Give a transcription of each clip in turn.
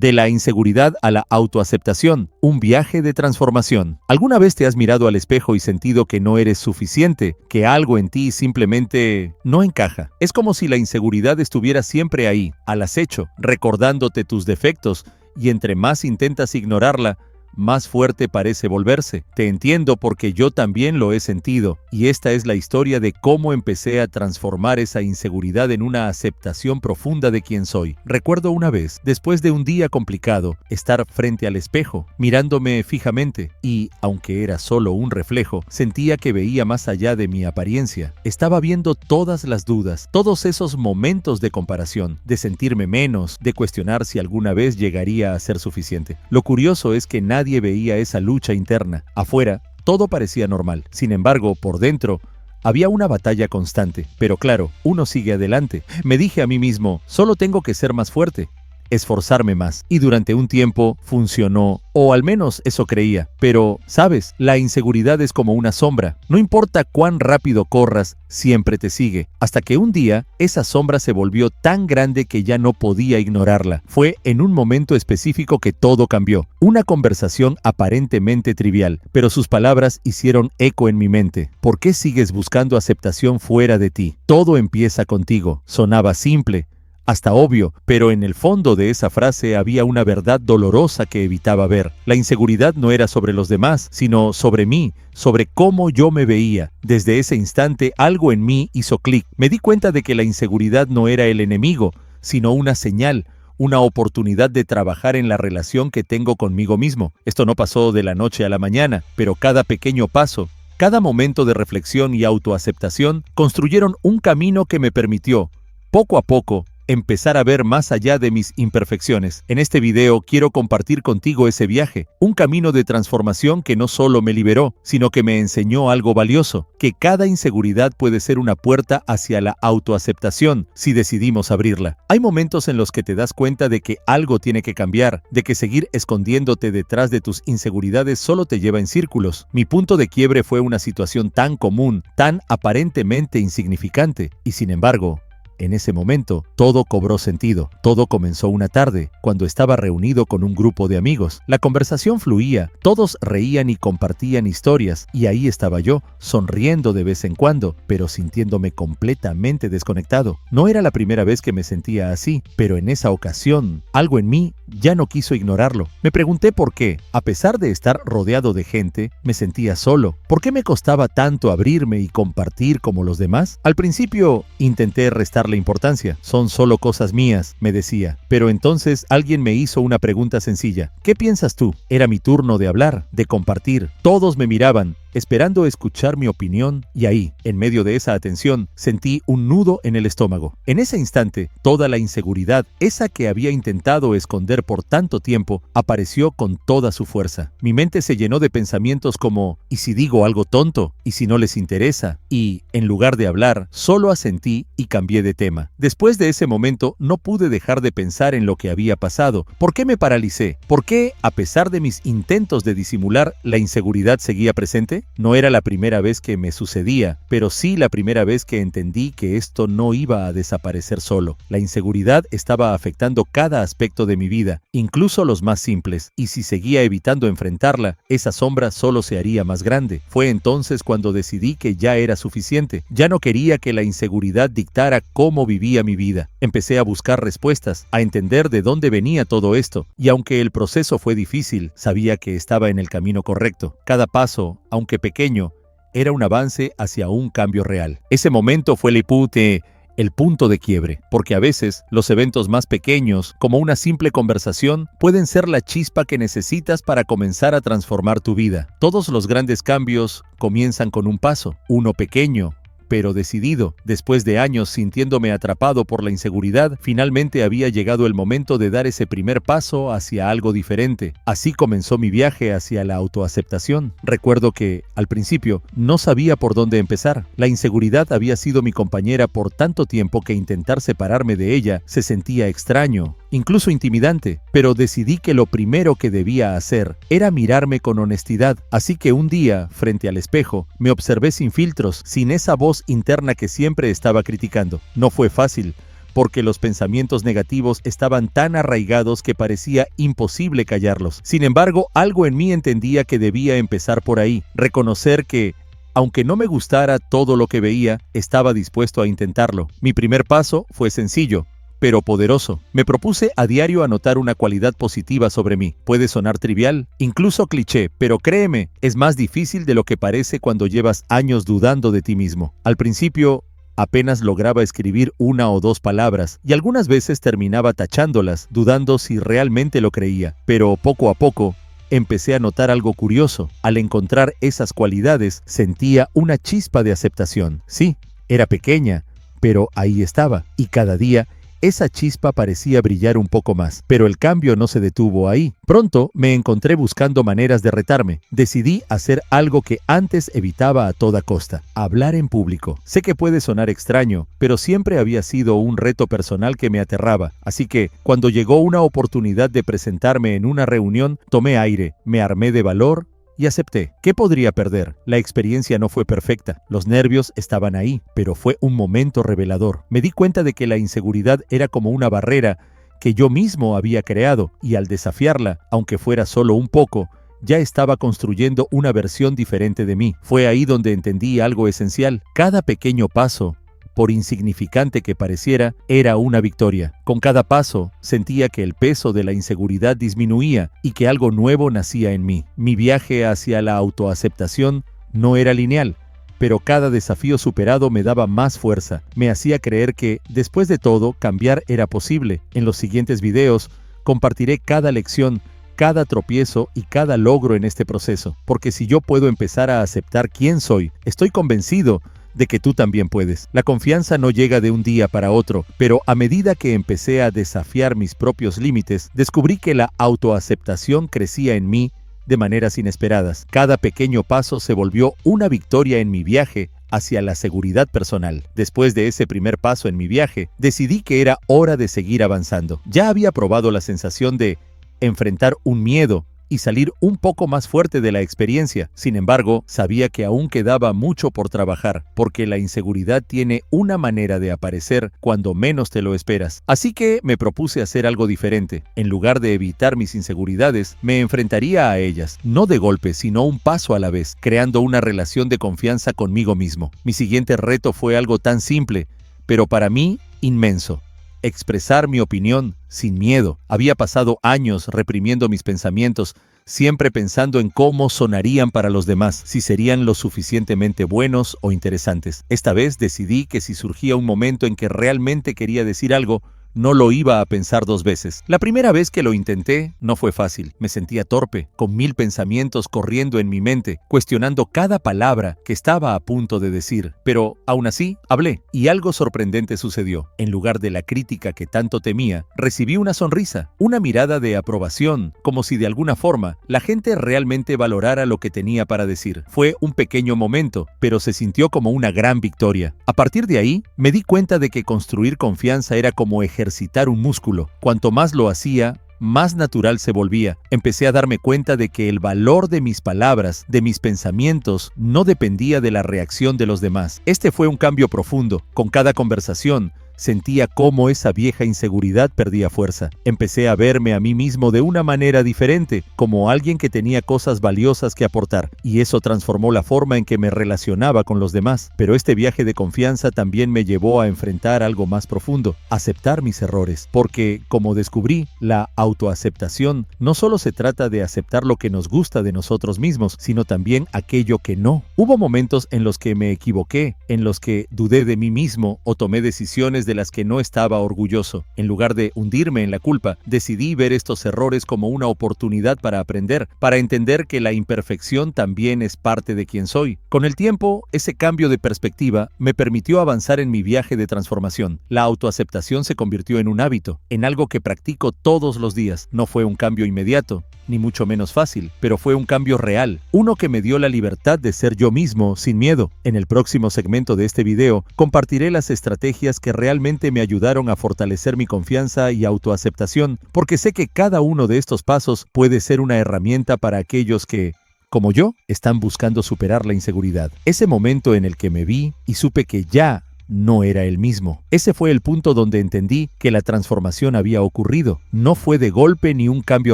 De la inseguridad a la autoaceptación, un viaje de transformación. ¿Alguna vez te has mirado al espejo y sentido que no eres suficiente, que algo en ti simplemente no encaja? Es como si la inseguridad estuviera siempre ahí, al acecho, recordándote tus defectos, y entre más intentas ignorarla, más fuerte parece volverse. Te entiendo porque yo también lo he sentido, y esta es la historia de cómo empecé a transformar esa inseguridad en una aceptación profunda de quién soy. Recuerdo una vez, después de un día complicado, estar frente al espejo, mirándome fijamente, y, aunque era solo un reflejo, sentía que veía más allá de mi apariencia. Estaba viendo todas las dudas, todos esos momentos de comparación, de sentirme menos, de cuestionar si alguna vez llegaría a ser suficiente. Lo curioso es que nadie veía esa lucha interna. Afuera, todo parecía normal. Sin embargo, por dentro, había una batalla constante. Pero claro, uno sigue adelante. Me dije a mí mismo, solo tengo que ser más fuerte, esforzarme más. Y durante un tiempo funcionó, o al menos eso creía. Pero, ¿sabes? La inseguridad es como una sombra. No importa cuán rápido corras, siempre te sigue. Hasta que un día, esa sombra se volvió tan grande que ya no podía ignorarla. Fue en un momento específico que todo cambió. Una conversación aparentemente trivial, pero sus palabras hicieron eco en mi mente. ¿Por qué sigues buscando aceptación fuera de ti? Todo empieza contigo. Sonaba simple, hasta obvio, pero en el fondo de esa frase había una verdad dolorosa que evitaba ver. La inseguridad no era sobre los demás, sino sobre mí, sobre cómo yo me veía. Desde ese instante algo en mí hizo clic. Me di cuenta de que la inseguridad no era el enemigo, sino una señal, una oportunidad de trabajar en la relación que tengo conmigo mismo. Esto no pasó de la noche a la mañana, pero cada pequeño paso, cada momento de reflexión y autoaceptación construyeron un camino que me permitió, poco a poco, empezar a ver más allá de mis imperfecciones. En este video quiero compartir contigo ese viaje, un camino de transformación que no solo me liberó, sino que me enseñó algo valioso, que cada inseguridad puede ser una puerta hacia la autoaceptación si decidimos abrirla. Hay momentos en los que te das cuenta de que algo tiene que cambiar, de que seguir escondiéndote detrás de tus inseguridades solo te lleva en círculos. Mi punto de quiebre fue una situación tan común, tan aparentemente insignificante, y sin embargo, en ese momento, todo cobró sentido. Todo comenzó una tarde, cuando estaba reunido con un grupo de amigos. La conversación fluía, todos reían y compartían historias, y ahí estaba yo, sonriendo de vez en cuando, pero sintiéndome completamente desconectado. No era la primera vez que me sentía así, pero en esa ocasión, algo en mí ya no quiso ignorarlo. Me pregunté por qué, a pesar de estar rodeado de gente, me sentía solo. ¿Por qué me costaba tanto abrirme y compartir como los demás? Al principio, intenté restarle importancia. Son solo cosas mías, me decía. Pero entonces alguien me hizo una pregunta sencilla. ¿Qué piensas tú? Era mi turno de hablar, de compartir. Todos me miraban, esperando escuchar mi opinión, y ahí, en medio de esa atención, sentí un nudo en el estómago. En ese instante, toda la inseguridad, esa que había intentado esconder por tanto tiempo, apareció con toda su fuerza. Mi mente se llenó de pensamientos como, ¿y si digo algo tonto? ¿Y si no les interesa? Y, en lugar de hablar, solo asentí y cambié de tema. Después de ese momento, no pude dejar de pensar en lo que había pasado. ¿Por qué me paralicé? ¿Por qué, a pesar de mis intentos de disimular, la inseguridad seguía presente? No era la primera vez que me sucedía, pero sí la primera vez que entendí que esto no iba a desaparecer solo. La inseguridad estaba afectando cada aspecto de mi vida, incluso los más simples, y si seguía evitando enfrentarla, esa sombra solo se haría más grande. Fue entonces cuando decidí que ya era suficiente. Ya no quería que la inseguridad dictara cómo vivía mi vida. Empecé a buscar respuestas, a entender de dónde venía todo esto, y aunque el proceso fue difícil, sabía que estaba en el camino correcto. Cada paso, aunque pequeño, era un avance hacia un cambio real. Ese momento fue el punto de quiebre, porque a veces los eventos más pequeños, como una simple conversación, pueden ser la chispa que necesitas para comenzar a transformar tu vida. Todos los grandes cambios comienzan con un paso, uno pequeño, pero decidido. Después de años sintiéndome atrapado por la inseguridad, finalmente había llegado el momento de dar ese primer paso hacia algo diferente. Así comenzó mi viaje hacia la autoaceptación. Recuerdo que, al principio, no sabía por dónde empezar. La inseguridad había sido mi compañera por tanto tiempo que intentar separarme de ella se sentía extraño, incluso intimidante, pero decidí que lo primero que debía hacer era mirarme con honestidad. Así que un día, frente al espejo, me observé sin filtros, sin esa voz interna que siempre estaba criticando. No fue fácil, porque los pensamientos negativos estaban tan arraigados que parecía imposible callarlos. Sin embargo, algo en mí entendía que debía empezar por ahí, reconocer que, aunque no me gustara todo lo que veía, estaba dispuesto a intentarlo. Mi primer paso fue sencillo, pero poderoso. Me propuse a diario anotar una cualidad positiva sobre mí. Puede sonar trivial, incluso cliché, pero créeme, es más difícil de lo que parece cuando llevas años dudando de ti mismo. Al principio, apenas lograba escribir 1 o 2 palabras, y algunas veces terminaba tachándolas, dudando si realmente lo creía. Pero poco a poco, empecé a notar algo curioso. Al encontrar esas cualidades, sentía una chispa de aceptación. Sí, era pequeña, pero ahí estaba, y cada día esa chispa parecía brillar un poco más. Pero el cambio no se detuvo ahí. Pronto me encontré buscando maneras de retarme. Decidí hacer algo que antes evitaba a toda costa: hablar en público. Sé que puede sonar extraño, pero siempre había sido un reto personal que me aterraba. Así que, cuando llegó una oportunidad de presentarme en una reunión, tomé aire, me armé de valor y acepté. ¿Qué podría perder? La experiencia no fue perfecta. Los nervios estaban ahí, pero fue un momento revelador. Me di cuenta de que la inseguridad era como una barrera que yo mismo había creado, y al desafiarla, aunque fuera solo un poco, ya estaba construyendo una versión diferente de mí. Fue ahí donde entendí algo esencial. Cada pequeño paso, por insignificante que pareciera, era una victoria. Con cada paso, sentía que el peso de la inseguridad disminuía y que algo nuevo nacía en mí. Mi viaje hacia la autoaceptación no era lineal, pero cada desafío superado me daba más fuerza. Me hacía creer que, después de todo, cambiar era posible. En los siguientes videos, compartiré cada lección, cada tropiezo y cada logro en este proceso. Porque si yo puedo empezar a aceptar quién soy, estoy convencido de que tú también puedes. La confianza no llega de un día para otro, pero a medida que empecé a desafiar mis propios límites, descubrí que la autoaceptación crecía en mí de maneras inesperadas. Cada pequeño paso se volvió una victoria en mi viaje hacia la seguridad personal. Después de ese primer paso en mi viaje, decidí que era hora de seguir avanzando. Ya había probado la sensación de enfrentar un miedo y salir un poco más fuerte de la experiencia. Sin embargo, sabía que aún quedaba mucho por trabajar, porque la inseguridad tiene una manera de aparecer cuando menos te lo esperas. Así que me propuse hacer algo diferente. En lugar de evitar mis inseguridades, me enfrentaría a ellas, no de golpe, sino un paso a la vez, creando una relación de confianza conmigo mismo. Mi siguiente reto fue algo tan simple, pero para mí inmenso: expresar mi opinión sin miedo. Había pasado años reprimiendo mis pensamientos, siempre pensando en cómo sonarían para los demás, si serían lo suficientemente buenos o interesantes. Esta vez decidí que si surgía un momento en que realmente quería decir algo, no lo iba a pensar 2 veces. La primera vez que lo intenté, no fue fácil. Me sentía torpe, con 1000 pensamientos corriendo en mi mente, cuestionando cada palabra que estaba a punto de decir. Pero, aún así, hablé, y algo sorprendente sucedió. En lugar de la crítica que tanto temía, recibí una sonrisa, una mirada de aprobación, como si de alguna forma la gente realmente valorara lo que tenía para decir. Fue un pequeño momento, pero se sintió como una gran victoria. A partir de ahí, me di cuenta de que construir confianza era como ejercitar un músculo. Cuanto más lo hacía, más natural se volvía. Empecé a darme cuenta de que el valor de mis palabras, de mis pensamientos, no dependía de la reacción de los demás. Este fue un cambio profundo. Con cada conversación, sentía cómo esa vieja inseguridad perdía fuerza. Empecé a verme a mí mismo de una manera diferente, como alguien que tenía cosas valiosas que aportar, y eso transformó la forma en que me relacionaba con los demás. Pero este viaje de confianza también me llevó a enfrentar algo más profundo: aceptar mis errores, porque, como descubrí, la autoaceptación no solo se trata de aceptar lo que nos gusta de nosotros mismos, sino también aquello que no. Hubo momentos en los que me equivoqué, en los que dudé de mí mismo o tomé decisiones de las que no estaba orgulloso. En lugar de hundirme en la culpa, decidí ver estos errores como una oportunidad para aprender, para entender que la imperfección también es parte de quien soy. Con el tiempo, ese cambio de perspectiva me permitió avanzar en mi viaje de transformación. La autoaceptación se convirtió en un hábito, en algo que practico todos los días. No fue un cambio inmediato, ni mucho menos fácil, pero fue un cambio real, uno que me dio la libertad de ser yo mismo sin miedo. En el próximo segmento de este video, compartiré las estrategias que realmente me ayudaron a fortalecer mi confianza y autoaceptación, porque sé que cada uno de estos pasos puede ser una herramienta para aquellos que, como yo, están buscando superar la inseguridad. Ese momento en el que me vi y supe que ya no era el mismo. Ese fue el punto donde entendí que la transformación había ocurrido. No fue de golpe ni un cambio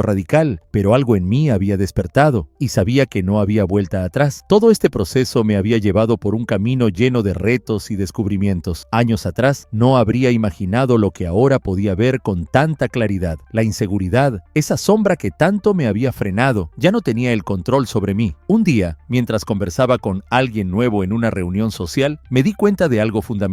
radical, pero algo en mí había despertado y sabía que no había vuelta atrás. Todo este proceso me había llevado por un camino lleno de retos y descubrimientos. Años atrás no habría imaginado lo que ahora podía ver con tanta claridad. La inseguridad, esa sombra que tanto me había frenado, ya no tenía el control sobre mí. Un día, mientras conversaba con alguien nuevo en una reunión social, me di cuenta de algo fundamental.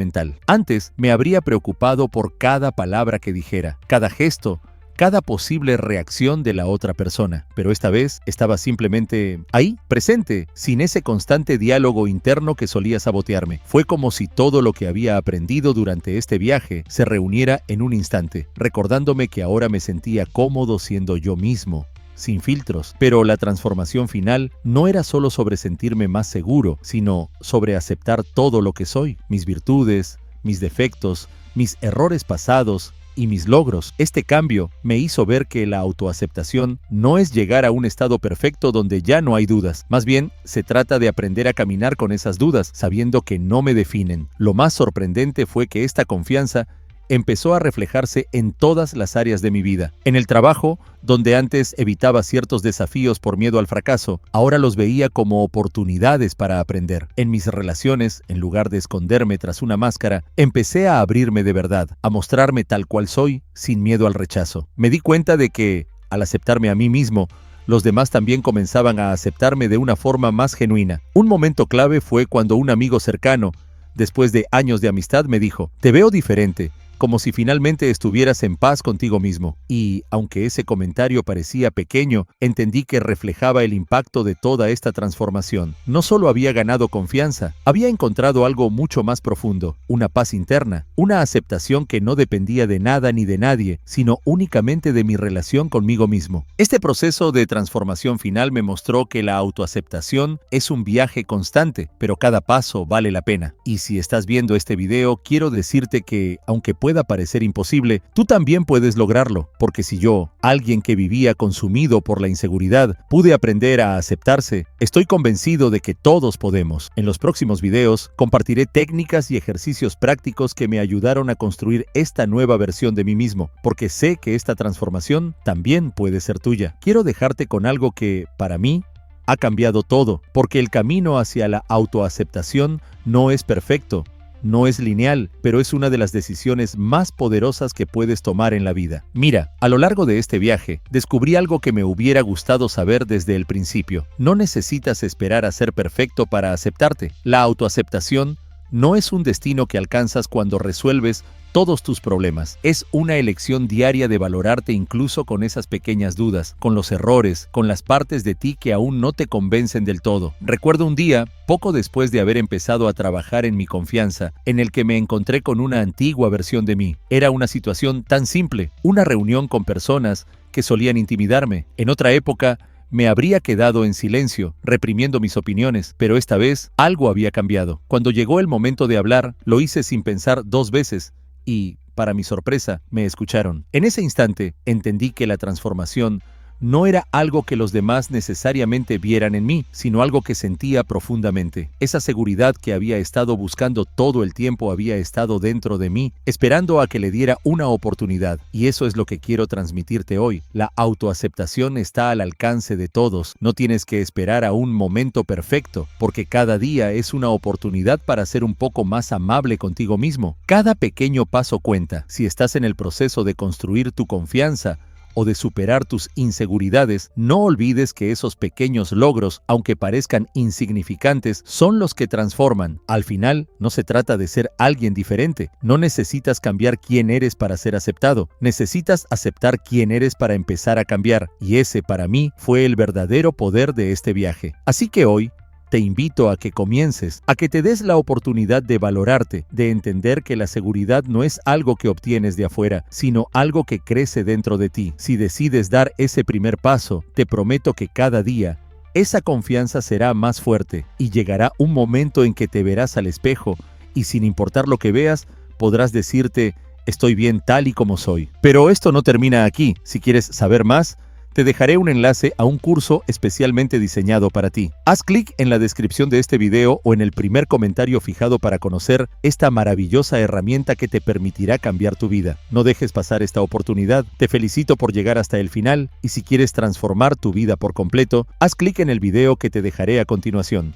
Antes me habría preocupado por cada palabra que dijera, cada gesto, cada posible reacción de la otra persona, pero esta vez estaba simplemente ahí, presente, sin ese constante diálogo interno que solía sabotearme. Fue como si todo lo que había aprendido durante este viaje se reuniera en un instante, recordándome que ahora me sentía cómodo siendo yo mismo, sin filtros. Pero la transformación final no era solo sobre sentirme más seguro, sino sobre aceptar todo lo que soy, mis virtudes, mis defectos, mis errores pasados y mis logros. Este cambio me hizo ver que la autoaceptación no es llegar a un estado perfecto donde ya no hay dudas. Más bien, se trata de aprender a caminar con esas dudas, sabiendo que no me definen. Lo más sorprendente fue que esta confianza empezó a reflejarse en todas las áreas de mi vida. En el trabajo, donde antes evitaba ciertos desafíos por miedo al fracaso, ahora los veía como oportunidades para aprender. En mis relaciones, en lugar de esconderme tras una máscara, empecé a abrirme de verdad, a mostrarme tal cual soy, sin miedo al rechazo. Me di cuenta de que, al aceptarme a mí mismo, los demás también comenzaban a aceptarme de una forma más genuina. Un momento clave fue cuando un amigo cercano, después de años de amistad, me dijo: "Te veo diferente, como si finalmente estuvieras en paz contigo mismo". Y, aunque ese comentario parecía pequeño, entendí que reflejaba el impacto de toda esta transformación. No solo había ganado confianza, había encontrado algo mucho más profundo, una paz interna, una aceptación que no dependía de nada ni de nadie, sino únicamente de mi relación conmigo mismo. Este proceso de transformación final me mostró que la autoaceptación es un viaje constante, pero cada paso vale la pena. Y si estás viendo este video, quiero decirte que, aunque pueda parecer imposible, tú también puedes lograrlo, porque si yo, alguien que vivía consumido por la inseguridad, pude aprender a aceptarse, estoy convencido de que todos podemos. En los próximos videos compartiré técnicas y ejercicios prácticos que me ayudaron a construir esta nueva versión de mí mismo, porque sé que esta transformación también puede ser tuya. Quiero dejarte con algo que, para mí, ha cambiado todo, porque el camino hacia la autoaceptación no es perfecto, no es lineal, pero es una de las decisiones más poderosas que puedes tomar en la vida. Mira, a lo largo de este viaje, descubrí algo que me hubiera gustado saber desde el principio. No necesitas esperar a ser perfecto para aceptarte. La autoaceptación no es un destino que alcanzas cuando resuelves todos tus problemas. Es una elección diaria de valorarte incluso con esas pequeñas dudas, con los errores, con las partes de ti que aún no te convencen del todo. Recuerdo un día, poco después de haber empezado a trabajar en mi confianza, en el que me encontré con una antigua versión de mí. Era una situación tan simple, una reunión con personas que solían intimidarme. En otra época, me habría quedado en silencio, reprimiendo mis opiniones, pero esta vez algo había cambiado. Cuando llegó el momento de hablar, lo hice sin pensar dos veces y, para mi sorpresa, me escucharon. En ese instante, entendí que la transformación no era algo que los demás necesariamente vieran en mí, sino algo que sentía profundamente. Esa seguridad que había estado buscando todo el tiempo había estado dentro de mí, esperando a que le diera una oportunidad. Y eso es lo que quiero transmitirte hoy. La autoaceptación está al alcance de todos. No tienes que esperar a un momento perfecto, porque cada día es una oportunidad para ser un poco más amable contigo mismo. Cada pequeño paso cuenta. Si estás en el proceso de construir tu confianza, o de superar tus inseguridades, no olvides que esos pequeños logros, aunque parezcan insignificantes, son los que transforman. Al final, no se trata de ser alguien diferente. No necesitas cambiar quién eres para ser aceptado. Necesitas aceptar quién eres para empezar a cambiar. Y ese, para mí, fue el verdadero poder de este viaje. Así que hoy, te invito a que comiences, a que te des la oportunidad de valorarte, de entender que la seguridad no es algo que obtienes de afuera, sino algo que crece dentro de ti. Si decides dar ese primer paso, te prometo que cada día esa confianza será más fuerte y llegará un momento en que te verás al espejo y, sin importar lo que veas, podrás decirte: estoy bien tal y como soy. Pero esto no termina aquí. Si quieres saber más, te dejaré un enlace a un curso especialmente diseñado para ti. Haz clic en la descripción de este video o en el primer comentario fijado para conocer esta maravillosa herramienta que te permitirá cambiar tu vida. No dejes pasar esta oportunidad. Te felicito por llegar hasta el final y si quieres transformar tu vida por completo, haz clic en el video que te dejaré a continuación.